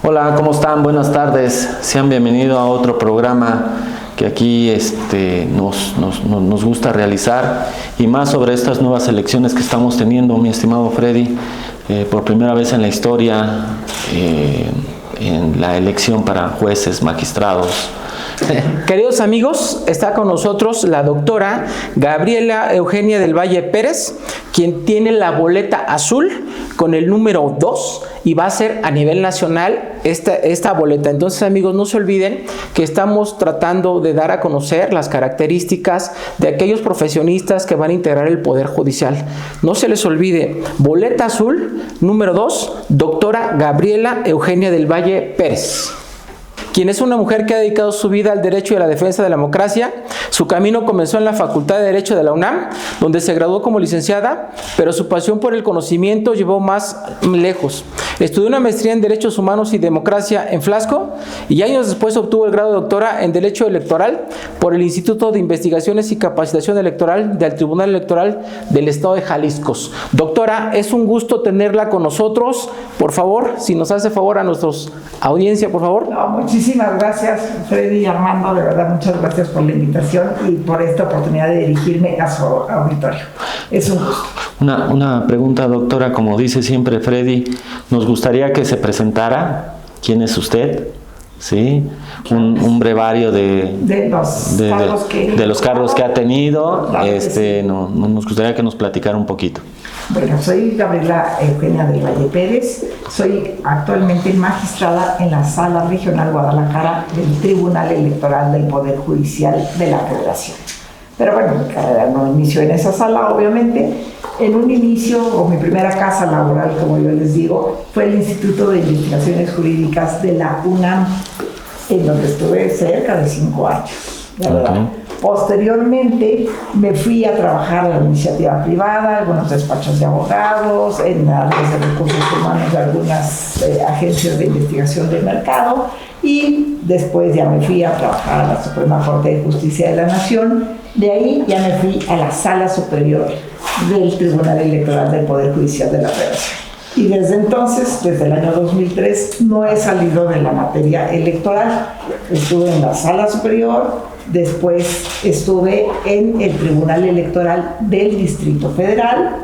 Hola, ¿cómo están? Buenas tardes. Sean bienvenidos a otro programa que aquí nos gusta realizar, y más sobre estas nuevas elecciones que estamos teniendo, mi estimado Freddy, por primera vez en la historia, en la elección para jueces, magistrados. Queridos amigos, está con nosotros la doctora Gabriela Eugenia del Valle Pérez, quien tiene la boleta azul con el número 2 y va a ser a nivel nacional esta boleta. Entonces, amigos, no se olviden que estamos tratando de dar a conocer las características de aquellos profesionistas que van a integrar el Poder Judicial. No se les olvide, boleta azul, número 2, doctora Gabriela Eugenia del Valle Pérez, quien es una mujer que ha dedicado su vida al derecho y a la defensa de la democracia. Su camino comenzó en la Facultad de Derecho de la UNAM, donde se graduó como licenciada, pero su pasión por el conocimiento llevó más lejos. Estudió una maestría en Derechos Humanos y Democracia en Flasco, y años después obtuvo el grado de doctora en Derecho Electoral por el Instituto de Investigaciones y Capacitación Electoral del Tribunal Electoral del Estado de Jalisco. Doctora, es un gusto tenerla con nosotros. Por favor, si nos hace favor a nuestra audiencia, por favor. No, muchísimas gracias, Freddy y Armando, de verdad, muchas gracias por la invitación y por esta oportunidad de dirigirme a su auditorio. Es un gusto. Una pregunta, doctora, como dice siempre Freddy, nos gustaría que se presentara. ¿Quién es usted? ¿Sí? Un brevario de los cargos que ha tenido. Nos gustaría que nos platicara un poquito. Bueno, soy Gabriela Eugenia del Valle Pérez, soy actualmente magistrada en la Sala Regional Guadalajara del Tribunal Electoral del Poder Judicial de la Federación. Pero bueno, mi carrera no inició en esa sala, obviamente. En un inicio, o mi primera casa laboral, como yo les digo, fue el Instituto de Investigaciones Jurídicas de la UNAM, en donde estuve cerca de 5 años, la verdad. Posteriormente me fui a trabajar a la iniciativa privada, algunos despachos de abogados, en áreas de recursos humanos de algunas agencias de investigación de mercado, y después ya me fui a trabajar a la Suprema Corte de Justicia de la Nación. De ahí ya me fui a la Sala Superior del Tribunal Electoral del Poder Judicial de la Federación. Y desde entonces, desde el año 2003, no he salido de la materia electoral. Estuve en la Sala Superior, después estuve en el Tribunal Electoral del Distrito Federal.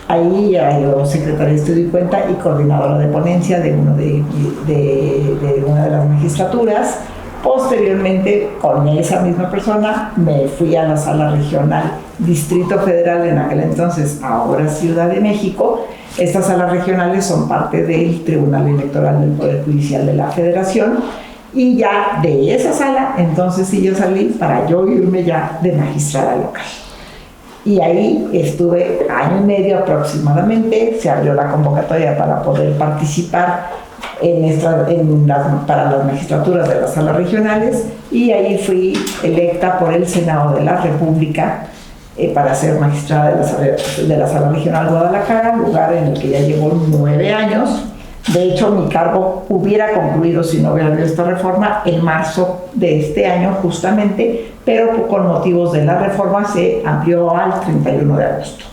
Ahí ya yo secretaria de estudio y cuenta y coordinadora de ponencia de una de las magistraturas. Posteriormente, con esa misma persona, me fui a la Sala Regional Distrito Federal, en aquel entonces, ahora Ciudad de México. Estas salas regionales son parte del Tribunal Electoral del Poder Judicial de la Federación, y ya de esa sala, entonces sí yo salí para yo irme ya de magistrada local. Y ahí estuve año y medio aproximadamente. Se abrió la convocatoria para poder participar para las magistraturas de las salas regionales, y ahí fui electa por el Senado de la República para ser magistrada de la Sala Regional Guadalajara, lugar en el que ya llevo 9 años. De hecho, mi cargo hubiera concluido, si no hubiera habido esta reforma, en marzo de este año justamente, pero con motivos de la reforma se amplió al 31 de agosto.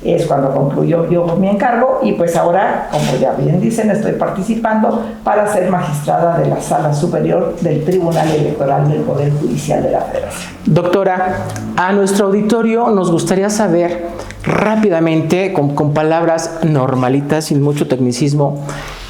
Es cuando concluyó yo mi encargo, y pues ahora, como ya bien dicen, estoy participando para ser magistrada de la Sala Superior del Tribunal Electoral del Poder Judicial de la Federación. Doctora, a nuestro auditorio nos gustaría saber rápidamente, con palabras normalitas, sin mucho tecnicismo,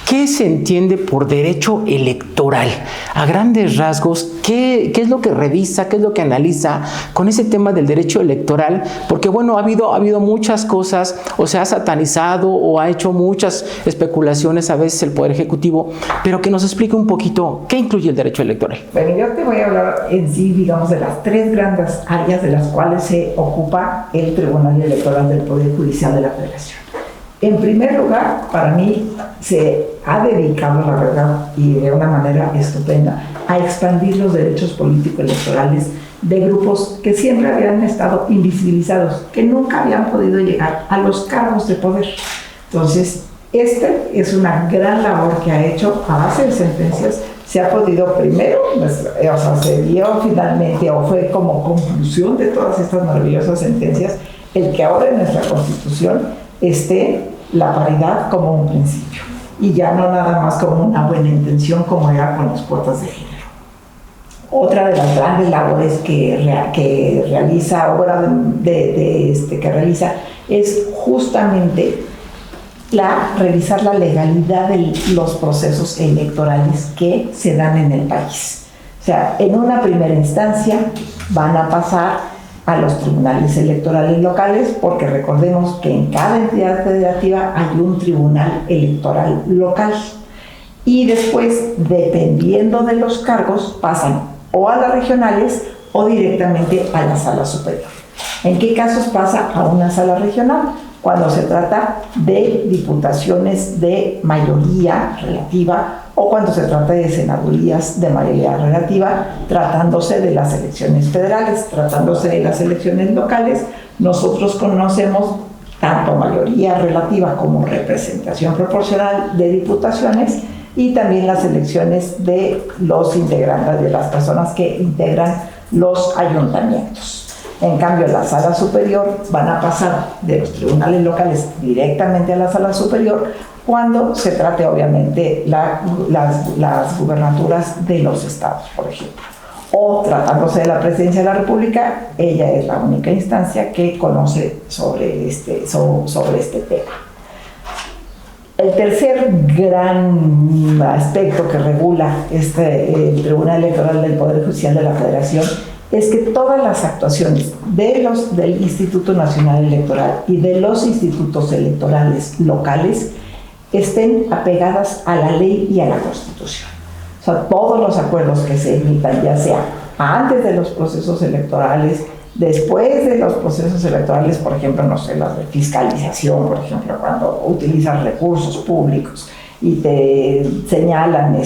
¿qué se entiende por derecho electoral? A grandes rasgos, ¿qué es lo que revisa, qué es lo que analiza con ese tema del derecho electoral? Porque bueno, ha habido muchas cosas, o se ha satanizado o ha hecho muchas especulaciones a veces el Poder Ejecutivo, pero que nos explique un poquito qué incluye el derecho electoral. Bueno, yo te voy a hablar en sí, digamos, de las 3 grandes áreas de las cuales se ocupa el Tribunal Electoral del Poder Judicial de la Federación. En primer lugar, para mí se ha dedicado, la verdad, y de una manera estupenda, a expandir los derechos político-electorales de grupos que siempre habían estado invisibilizados, que nunca habían podido llegar a los cargos de poder. Entonces, es una gran labor que ha hecho a base de sentencias. Se ha podido primero, se dio finalmente, o fue como conclusión de todas estas maravillosas sentencias, el que ahora en nuestra Constitución esté la paridad como un principio. y ya no nada más como una buena intención como era con las cuotas de género. Otra de las grandes labores que realiza es justamente revisar la legalidad de los procesos electorales que se dan en el país. O sea, en una primera instancia van a pasar a los tribunales electorales locales, porque recordemos que en cada entidad federativa hay un tribunal electoral local. Y después, dependiendo de los cargos, pasan o a las regionales o directamente a la sala superior. ¿En qué casos pasa a una sala regional? Cuando se trata de diputaciones de mayoría relativa o cuando se trata de senadurías de mayoría relativa, tratándose de las elecciones federales, tratándose de las elecciones locales. Nosotros conocemos tanto mayoría relativa como representación proporcional de diputaciones y también las elecciones de los integrantes, de las personas que integran los ayuntamientos. En cambio, la sala superior van a pasar de los tribunales locales directamente a la sala superior cuando se trate, obviamente, las gubernaturas de los estados, por ejemplo. O tratándose de la presidencia de la República, ella es la única instancia que conoce sobre este tema. El tercer gran aspecto que regula el Tribunal Electoral del Poder Judicial de la Federación es que todas las actuaciones del Instituto Nacional Electoral y de los institutos electorales locales estén apegadas a la ley y a la Constitución. O sea, todos los acuerdos que se emitan, ya sea antes de los procesos electorales, después de los procesos electorales, por ejemplo, no sé, las de fiscalización, por ejemplo, cuando utilizas recursos públicos y te señalan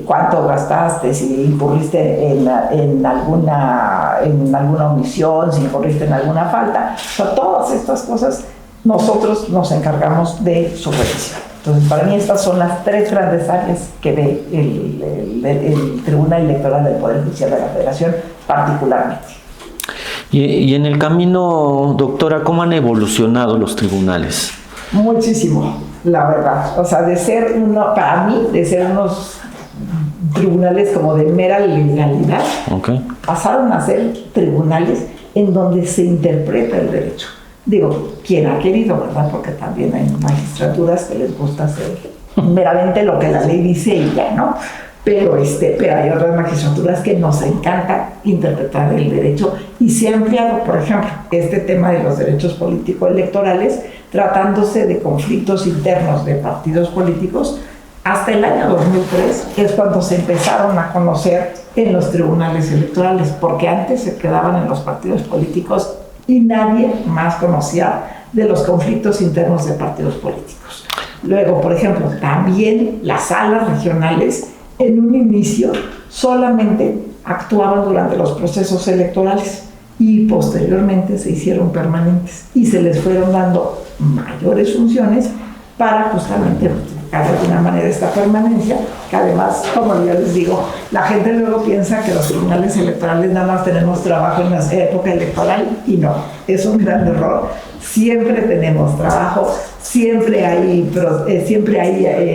cuánto gastaste, si incurriste en alguna omisión, si incurriste en alguna falta. O sea, todas estas cosas nosotros nos encargamos de su revisión. Entonces, para mí estas son las tres grandes áreas que ve el Tribunal Electoral del Poder Judicial de la Federación particularmente. Y en el camino, doctora, ¿cómo han evolucionado los tribunales? Muchísimo, la verdad. O sea, para mí, de ser unos tribunales como de mera legalidad, okay, pasaron a ser tribunales en donde se interpreta el derecho. Digo, quien ha querido, ¿verdad? Porque también hay magistraturas que les gusta hacer meramente lo que la ley dice y ya, ¿no? Pero hay otras magistraturas que nos encanta interpretar el derecho y se ha ampliado, por ejemplo, este tema de los derechos político-electorales, tratándose de conflictos internos de partidos políticos. Hasta el año 2003 es cuando se empezaron a conocer en los tribunales electorales, porque antes se quedaban en los partidos políticos y nadie más conocía de los conflictos internos de partidos políticos. Luego, por ejemplo, también las salas regionales en un inicio solamente actuaban durante los procesos electorales y posteriormente se hicieron permanentes y se les fueron dando mayores funciones para justamente buscar de alguna manera esta permanencia, que además, como yo les digo, la gente luego piensa que los tribunales electorales nada más tenemos trabajo en la época electoral y no, es un gran error. Siempre tenemos trabajo, siempre hay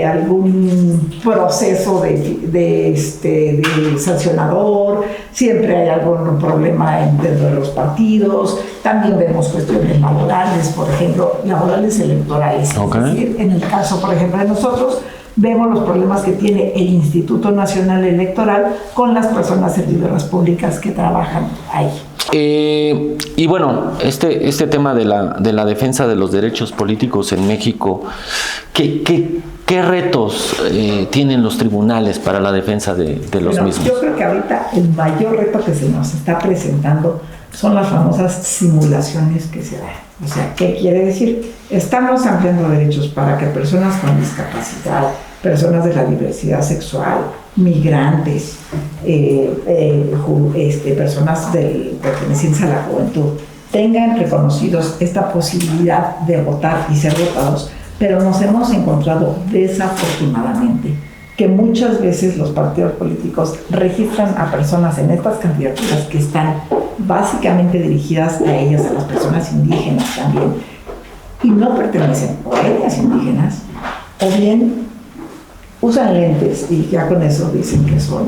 algún proceso de sancionador, siempre hay algún problema dentro de los partidos. También vemos cuestiones laborales, por ejemplo, laborales electorales. Okay. Es decir, en el caso, por ejemplo, de nosotros, vemos los problemas que tiene el Instituto Nacional Electoral con las personas servidoras públicas que trabajan ahí. Y bueno, este tema de la defensa de los derechos políticos en México, ¿qué retos tienen los tribunales para la defensa de los mismos? Yo creo que ahorita el mayor reto que se nos está presentando son las famosas simulaciones que se dan. O sea, ¿qué quiere decir? Estamos ampliando derechos para que personas con discapacidad, personas de la diversidad sexual, migrantes, personas pertenecientes a la juventud, tengan reconocidos esta posibilidad de votar y ser votados, pero nos hemos encontrado desafortunadamente que muchas veces los partidos políticos registran a personas en estas candidaturas que están básicamente dirigidas a ellas, a las personas indígenas también, y no pertenecen o a etnias indígenas, o bien usan lentes y ya con eso dicen que son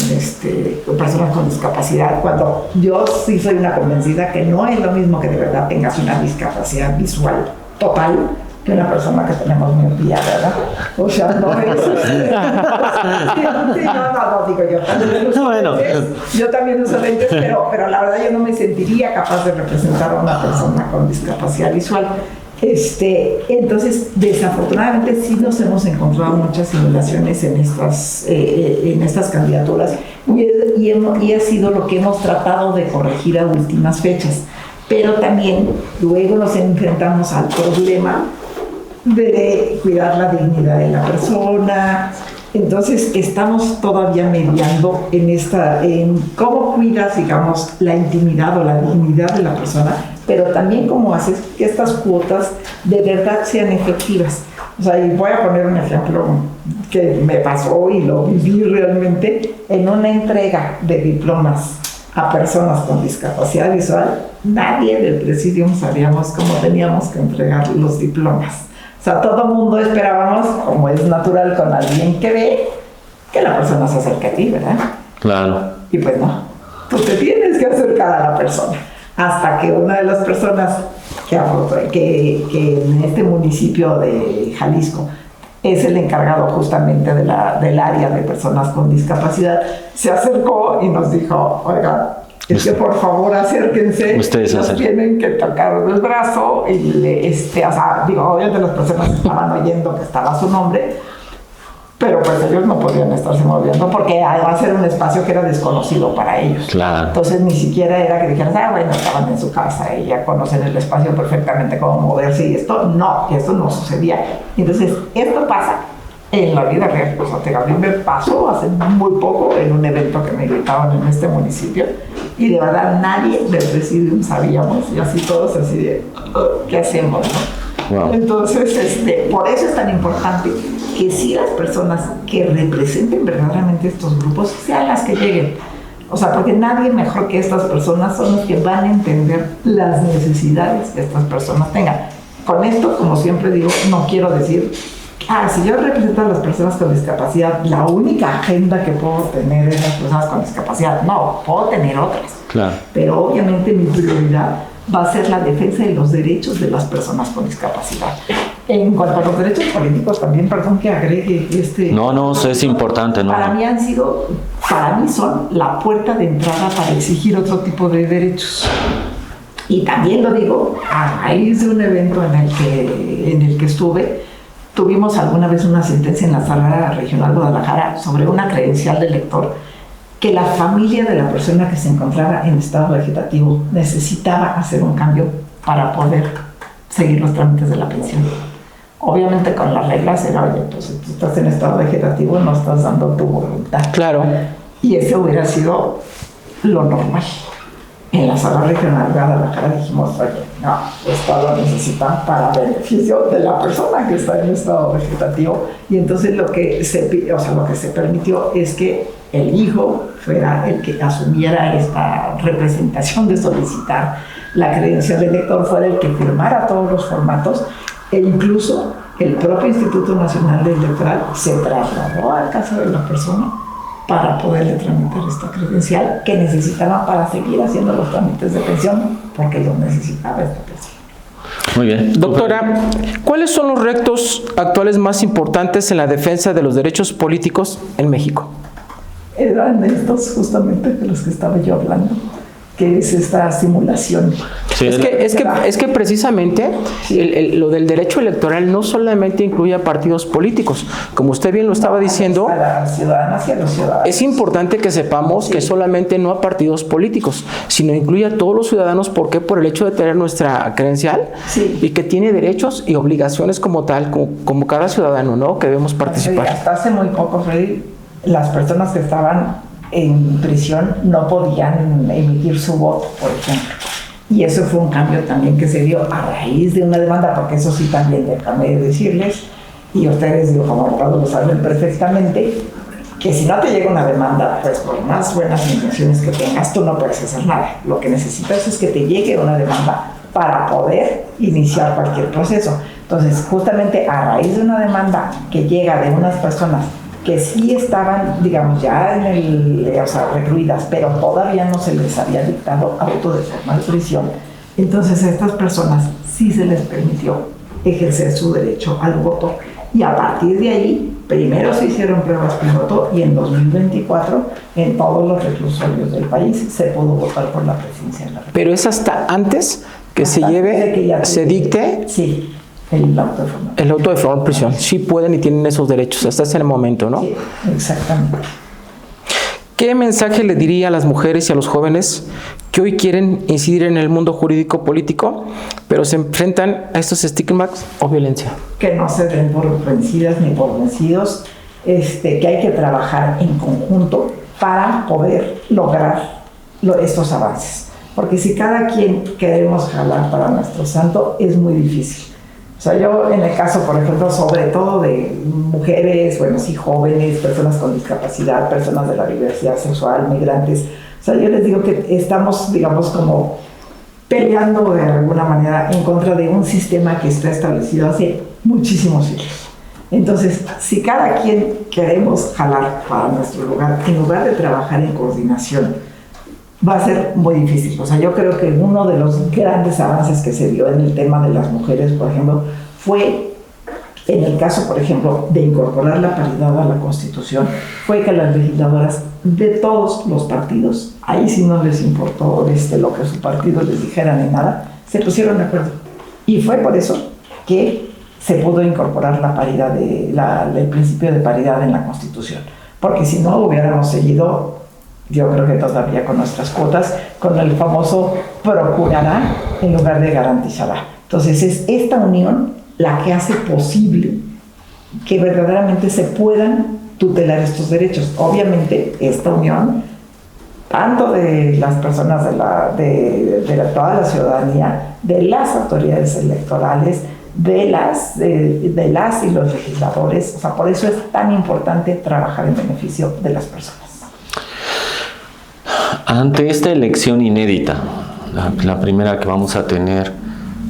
personas con discapacidad, cuando yo sí soy una convencida que no es lo mismo que de verdad tengas una discapacidad visual total que una persona que tenemos miopía, ¿verdad? O sea, no es... no, digo yo. Bueno. Yo también uso lentes, pero la verdad yo no me sentiría capaz de representar a una persona con discapacidad visual. Entonces, desafortunadamente sí nos hemos encontrado muchas simulaciones en estas candidaturas y ha sido lo que hemos tratado de corregir a últimas fechas. Pero también luego nos enfrentamos al problema de cuidar la dignidad de la persona. Entonces estamos todavía mediando en cómo cuidas, digamos, la intimidad o la dignidad de la persona, pero también cómo haces que estas cuotas de verdad sean efectivas. O sea, y voy a poner un ejemplo que me pasó y lo viví realmente en una entrega de diplomas a personas con discapacidad visual. Nadie del Presidium sabíamos cómo teníamos que entregar los diplomas. O sea, todo el mundo esperábamos, como es natural con alguien que ve, que la persona se acerque a ti, ¿verdad? Claro. Y pues no, tú te tienes que acercar a la persona. Hasta que una de las personas que en este municipio de Jalisco es el encargado justamente del área de personas con discapacidad, se acercó y nos dijo, oiga, es que por favor acérquense, nos tienen que tocar el brazo y obviamente las personas estaban oyendo que estaba su nombre, pero pues ellos no podían estarse moviendo porque además era un espacio que era desconocido para ellos. Claro. Entonces ni siquiera era que dijeran, bueno, estaban en su casa y ya conocen el espacio perfectamente cómo moverse, y esto no sucedía. Entonces esto pasa en la vida real. O sea, a mí me pasó hace muy poco en un evento que me invitaban en este municipio y de verdad nadie del Presidium sabíamos, y así todos así de, ¿qué hacemos, no? Wow. Entonces, por eso es tan importante que sí las personas que representen verdaderamente estos grupos sean las que lleguen. O sea, porque nadie mejor que estas personas son los que van a entender las necesidades que estas personas tengan. Con esto, como siempre digo, no quiero decir, si yo represento a las personas con discapacidad, la única agenda que puedo tener es las personas con discapacidad. No, puedo tener otras. Claro. Pero obviamente mi prioridad va a ser la defensa de los derechos de las personas con discapacidad. En cuanto a los derechos políticos, también, perdón que agregue No, eso es importante, ¿no? Para mí son la puerta de entrada para exigir otro tipo de derechos. Y también lo digo, a raíz de un evento en el que estuve, tuvimos alguna vez una sentencia en la Sala Regional Guadalajara sobre una credencial de lector que la familia de la persona que se encontraba en estado vegetativo necesitaba hacer un cambio para poder seguir los trámites de la pensión. Obviamente con las reglas era, oye, pues si tú estás en estado vegetativo no estás dando tu voluntad. Claro. Y ese hubiera sido lo normal. En la Sala Regional de Guadalajara dijimos, oye, no, esto lo necesitan para beneficio de la persona que está en estado vegetativo. Y entonces lo que se permitió es que el hijo fuera el que asumiera esta representación de solicitar la credencial de lector, fuera el que firmara todos los formatos, e incluso el propio Instituto Nacional Electoral se trasladó a casa de la persona para poderle tramitar esta credencial que necesitaba para seguir haciendo los trámites de pensión, porque lo necesitaba esta persona. Muy bien. Doctora, ¿cuáles son los retos actuales más importantes en la defensa de los derechos políticos en México? Eran estos justamente de los que estaba yo hablando, que es esta simulación. Sí, es que precisamente lo del derecho electoral no solamente incluye a partidos políticos, como usted bien lo estaba diciendo. A las ciudadanas y a los ciudadanos. Es importante que sepamos que solamente no a partidos políticos, sino incluye a todos los ciudadanos. ¿Por qué? Por el hecho de tener nuestra credencial y que tiene derechos y obligaciones como tal, como cada ciudadano, ¿no? Que debemos participar. Hasta hace muy poco, Freddy, las personas que estaban en prisión no podían emitir su voto, por ejemplo. Y eso fue un cambio también que se dio a raíz de una demanda, porque eso sí también déjame decirles, y ustedes, como abogados lo saben perfectamente, que si no te llega una demanda, pues por más buenas intenciones que tengas, tú no puedes hacer nada. Lo que necesitas es que te llegue una demanda para poder iniciar cualquier proceso. Entonces, justamente a raíz de una demanda que llega de unas personas que sí estaban, digamos, ya recluidas, pero todavía no se les había dictado auto de formal prisión. Entonces a estas personas sí se les permitió ejercer su derecho al voto. Y a partir de ahí, primero se hicieron pruebas piloto y en 2024 en todos los reclusorios del país se pudo votar por la presidencia de la República. Pero es hasta antes que se dicte. Sí. El auto de formal. El auto de formal prisión. Sí pueden y tienen esos derechos hasta ese momento, ¿no? Sí, exactamente. ¿Qué mensaje le diría a las mujeres y a los jóvenes que hoy quieren incidir en el mundo jurídico político, pero se enfrentan a estos estigmas o violencia? Que no se den por vencidas ni por vencidos, que hay que trabajar en conjunto para poder lograr estos avances. Porque si cada quien queremos jalar para nuestro santo, es muy difícil. O sea, yo en el caso, por ejemplo, sobre todo de mujeres, bueno, sí, jóvenes, personas con discapacidad, personas de la diversidad sexual, migrantes, o sea, yo les digo que estamos, digamos, como peleando de alguna manera en contra de un sistema que está establecido hace muchísimos siglos. Entonces, si cada quien queremos jalar para nuestro lugar, en lugar de trabajar en coordinación, va a ser muy difícil. O sea, yo creo que uno de los grandes avances que se dio en el tema de las mujeres, por ejemplo, fue, en el caso, por ejemplo, de incorporar la paridad a la Constitución, fue que las legisladoras de todos los partidos, ahí sí no les importó lo que su partido les dijera ni nada, se pusieron de acuerdo. Y fue por eso que se pudo incorporar la paridad, el principio de paridad en la Constitución. Porque si no hubiéramos seguido, yo creo que todavía con nuestras cuotas, con el famoso procurará en lugar de garantizará. Entonces es esta unión la que hace posible que verdaderamente se puedan tutelar estos derechos. Obviamente esta unión, tanto de las personas de toda la ciudadanía, de las autoridades electorales, de las y los legisladores, o sea, por eso es tan importante trabajar en beneficio de las personas. Ante esta elección inédita, la primera que vamos a tener,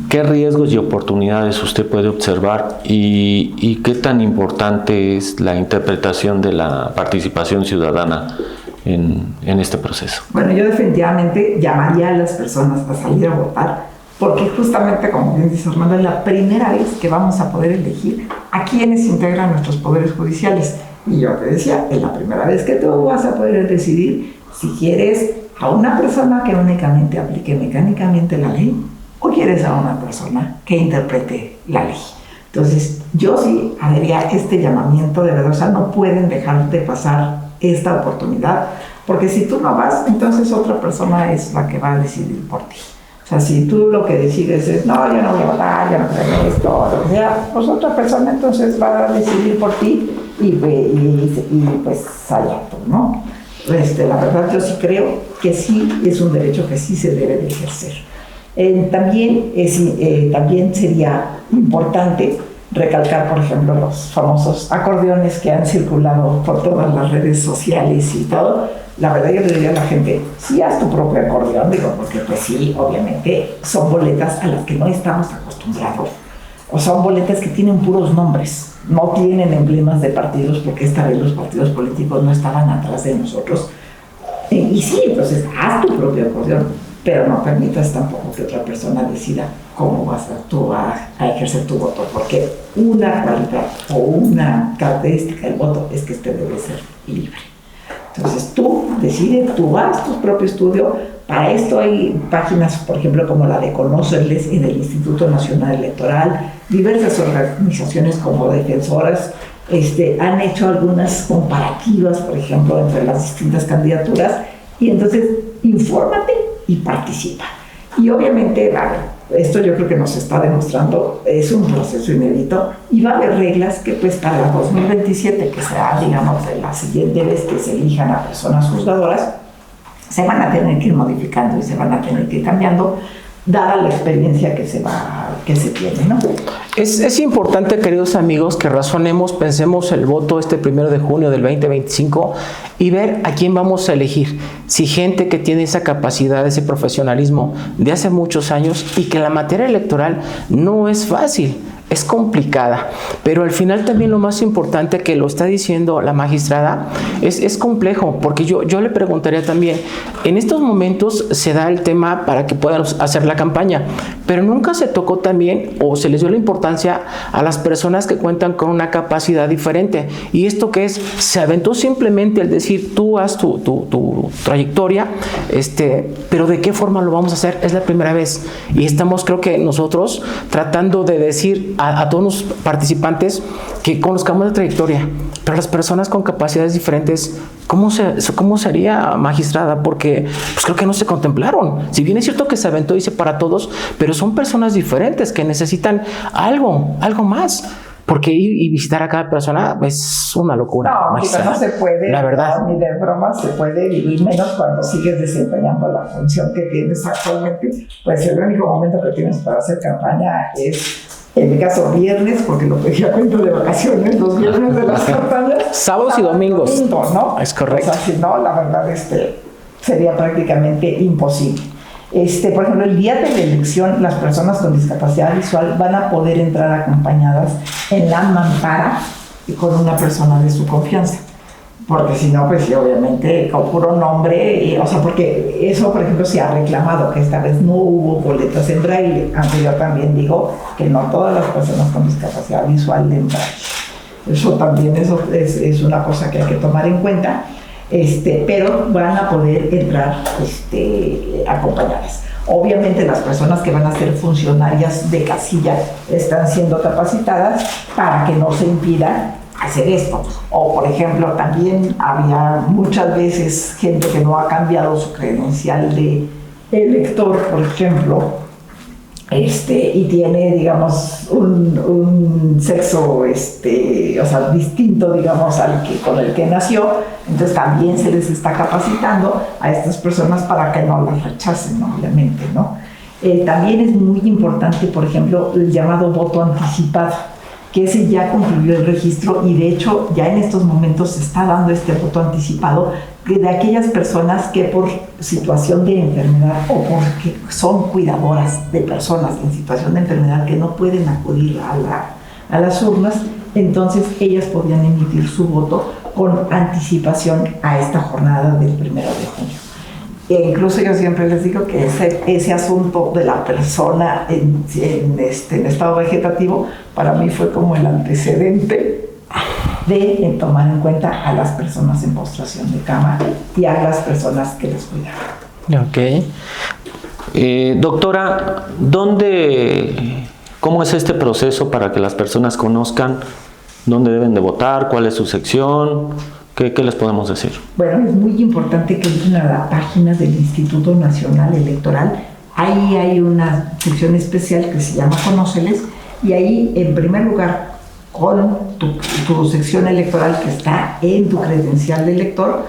¿qué riesgos y oportunidades usted puede observar y qué tan importante es la interpretación de la participación ciudadana en este proceso? Bueno, yo definitivamente llamaría a las personas a salir a votar, porque justamente, como bien dice Armando, es la primera vez que vamos a poder elegir a quienes integran nuestros poderes judiciales. Y yo te decía, es la primera vez que tú vas a poder decidir si quieres a una persona que únicamente aplique mecánicamente la ley o quieres a una persona que interprete la ley. Entonces, yo sí haría este llamamiento de verdad, o sea, no pueden dejar de pasar esta oportunidad, porque si tú no vas, entonces otra persona es la que va a decidir por ti. O sea, si tú lo que decides es, no, yo no voy a votar, yo no creo esto, lo que sea, pues otra persona entonces va a decidir por ti y pues allá tú, ¿no? La verdad yo sí creo que sí es un derecho que sí se debe de ejercer. También sería importante recalcar, por ejemplo, los famosos acordeones que han circulado por todas las redes sociales y todo. La verdad yo le diría a la gente, sí, haz tu propio acordeón, digo, porque pues sí, obviamente son boletas a las que no estamos acostumbrados, o son boletas que tienen puros nombres, no tienen emblemas de partidos, porque esta vez los partidos políticos no estaban atrás de nosotros. Y sí, entonces haz tu propio acordeón, pero no permitas tampoco que otra persona decida cómo vas tú a ejercer tu voto, porque una cualidad o una característica del voto es que este debe ser libre. Entonces tú decides, tú haz tu propio estudio. Para esto hay páginas, por ejemplo, como la de Conocerles en el Instituto Nacional Electoral. Diversas organizaciones como defensoras han hecho algunas comparativas, por ejemplo, entre las distintas candidaturas. Y entonces, infórmate y participa. Y obviamente, esto yo creo que nos está demostrando, es un proceso inédito y va a haber reglas que pues para el 2027, que será, digamos, la siguiente vez que se elijan a personas juzgadoras, se van a tener que ir modificando y se van a tener que ir cambiando, dada la experiencia que se tiene, ¿no? Es importante, queridos amigos, que razonemos, pensemos el voto 1 de junio del 2025 y ver a quién vamos a elegir. Si gente que tiene esa capacidad, ese profesionalismo de hace muchos años y que la materia electoral no es fácil. es complicada, pero al final también lo más importante que lo está diciendo la magistrada es complejo, porque yo le preguntaría también, en estos momentos se da el tema para que puedan hacer la campaña, pero nunca se tocó también o se les dio la importancia a las personas que cuentan con una capacidad diferente. ¿Y esto qué es? Se aventó simplemente el decir, tú haz tu trayectoria, pero ¿de qué forma lo vamos a hacer? Es la primera vez y estamos, creo que nosotros, tratando de decir a todos los participantes que conozcamos la trayectoria, pero las personas con capacidades diferentes, ¿cómo sería, magistrada? Porque pues creo que no se contemplaron. Si bien es cierto que se aventó, dice, para todos, pero son personas diferentes que necesitan algo más. Porque ir y visitar a cada persona es una locura. No se puede, la verdad. Ni de broma se puede vivir, menos cuando sigues desempeñando la función que tienes actualmente. Pues el único momento que tienes para hacer campaña es, en mi caso, viernes, porque lo pedí a cuenta de vacaciones, los viernes de las campañas. Sábados y domingos. ¿No? Es correcto. O sea, si no, la verdad, sería prácticamente imposible. Por ejemplo, el día de la elección, las personas con discapacidad visual van a poder entrar acompañadas en la mampara y con una persona de su confianza. Porque si no, pues sí, obviamente, con puro nombre, porque eso, por ejemplo, se ha reclamado que esta vez no hubo boletas en braille, aunque yo también digo que no todas las personas con discapacidad visual leen braille. Eso también es una cosa que hay que tomar en cuenta. Pero van a poder entrar acompañadas. Obviamente las personas que van a ser funcionarias de casilla están siendo capacitadas para que no se impida hacer esto. O por ejemplo, también había muchas veces gente que no ha cambiado su credencial de elector, por ejemplo, y tiene, digamos, un sexo, distinto, digamos, con el que nació. Entonces también se les está capacitando a estas personas para que no las rechacen, obviamente, ¿no? También es muy importante, por ejemplo, el llamado voto anticipado, que ese ya concluyó el registro y de hecho ya en estos momentos se está dando este voto anticipado de aquellas personas que por situación de enfermedad o porque son cuidadoras de personas en situación de enfermedad que no pueden acudir a las urnas, entonces ellas podían emitir su voto con anticipación a esta jornada del 1 de junio. E incluso yo siempre les digo que ese asunto de la persona en estado vegetativo para mí fue como el antecedente de tomar en cuenta a las personas en postración de cama y a las personas que les cuidaban. Ok. Doctora, ¿cómo es este proceso para que las personas conozcan dónde deben de votar, cuál es su sección? ¿Qué les podemos decir? Bueno, es muy importante que entren a la página del Instituto Nacional Electoral. Ahí hay una sección especial que se llama Conóceles y ahí, en primer lugar, con tu sección electoral que está en tu credencial de elector,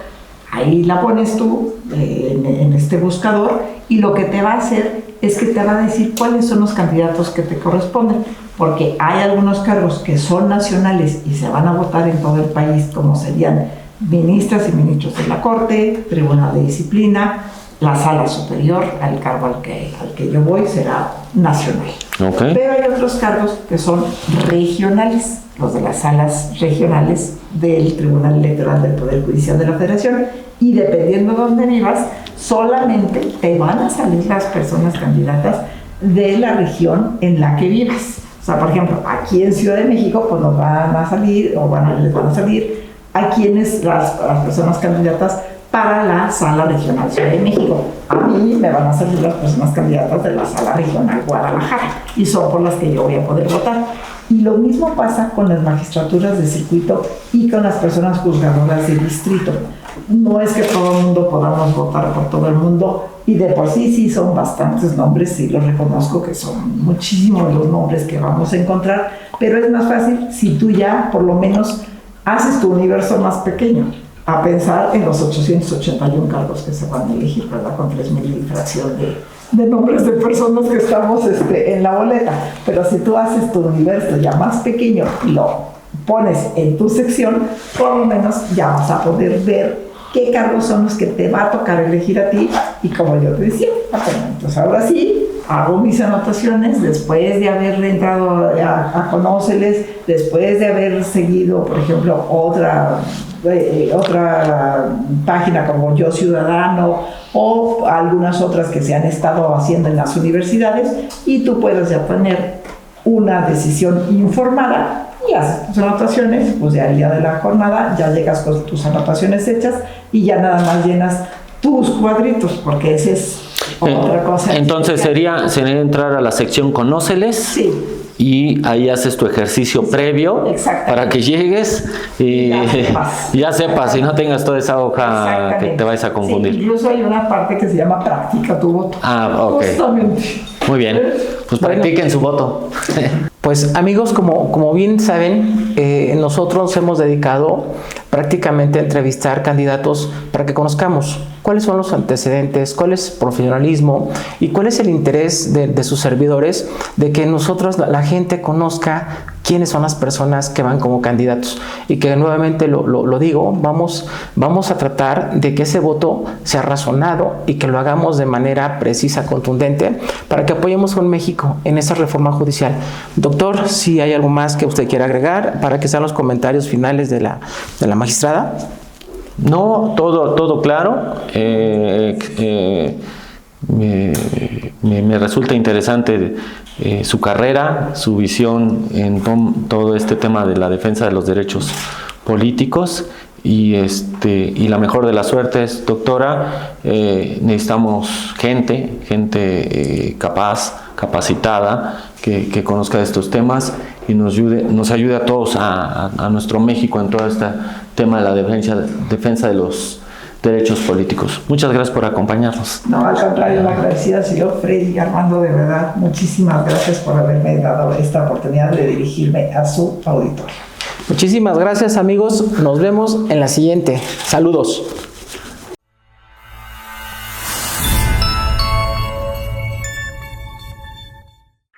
ahí la pones tú en este buscador y lo que te va a hacer es que te va a decir cuáles son los candidatos que te corresponden, porque hay algunos cargos que son nacionales y se van a votar en todo el país, como serían ministras y ministros de la Corte, Tribunal de Disciplina, la Sala Superior, al cargo al que yo voy será nacional. Okay. Pero hay otros cargos que son regionales, los de las salas regionales del Tribunal Electoral del Poder Judicial de la Federación, y dependiendo de dónde vivas, solamente te van a salir las personas candidatas de la región en la que vivas. O sea, por ejemplo, aquí en Ciudad de México, pues nos van a salir, les van a salir a quienes las personas candidatas para la Sala Regional Ciudad de México. A mí me van a salir las personas candidatas de la Sala Regional Guadalajara y son por las que yo voy a poder votar. Y lo mismo pasa con las magistraturas de circuito y con las personas juzgadoras de distrito. No es que todo el mundo podamos votar por todo el mundo, y de por sí son bastantes nombres, sí los reconozco que son muchísimos los nombres que vamos a encontrar, pero es más fácil si tú ya por lo menos haces tu universo más pequeño, a pensar en los 881 cargos que se van a elegir, ¿verdad? Con 3,000 y fracción de nombres de personas que estamos en la boleta. Pero si tú haces tu universo ya más pequeño y lo pones en tu sección, por lo menos ya vas a poder ver qué cargos son los que te va a tocar elegir a ti. Y como yo te decía, entonces ahora sí, hago mis anotaciones después de haber entrado a Conóceles, después de haber seguido, por ejemplo, otra página como Yo Ciudadano o algunas otras que se han estado haciendo en las universidades, y tú puedes ya tener una decisión informada y haces tus anotaciones. Pues ya el día de la jornada ya llegas con tus anotaciones hechas y ya nada más llenas tus cuadritos, porque ese es otra cosa. Entonces sería entrar a la sección Conóceles. Sí. Y ahí haces tu ejercicio previo para que llegues y ya sepas y no tengas toda esa hoja que te vayas a confundir. Sí, incluso hay una parte que se llama practica tu voto. Ok. Justamente. Muy bien, pues practiquen su voto. Pues amigos, como bien saben, nosotros nos hemos dedicado prácticamente a entrevistar candidatos para que conozcamos cuáles son los antecedentes, cuál es el profesionalismo y cuál es el interés de sus servidores, de que nosotros, la gente, conozca quiénes son las personas que van como candidatos. Y que nuevamente lo digo, vamos a tratar de que ese voto sea razonado y que lo hagamos de manera precisa, contundente, para que apoyemos con México en esa reforma judicial. Doctor, si hay algo más que usted quiera agregar para que sean los comentarios finales de la magistrada. No, todo claro. Me resulta interesante su carrera, su visión en todo este tema de la defensa de los derechos políticos, y la mejor de las suertes, doctora. Necesitamos gente capaz, capacitada, que conozca de estos temas y nos ayude a todos, a nuestro México, en todo este tema de la defensa de los derechos políticos. Muchas gracias por acompañarnos. No, al contrario, la agradecida, señor Freddy Armando, de verdad, muchísimas gracias por haberme dado esta oportunidad de dirigirme a su auditorio. Muchísimas gracias, amigos. Nos vemos en la siguiente. Saludos.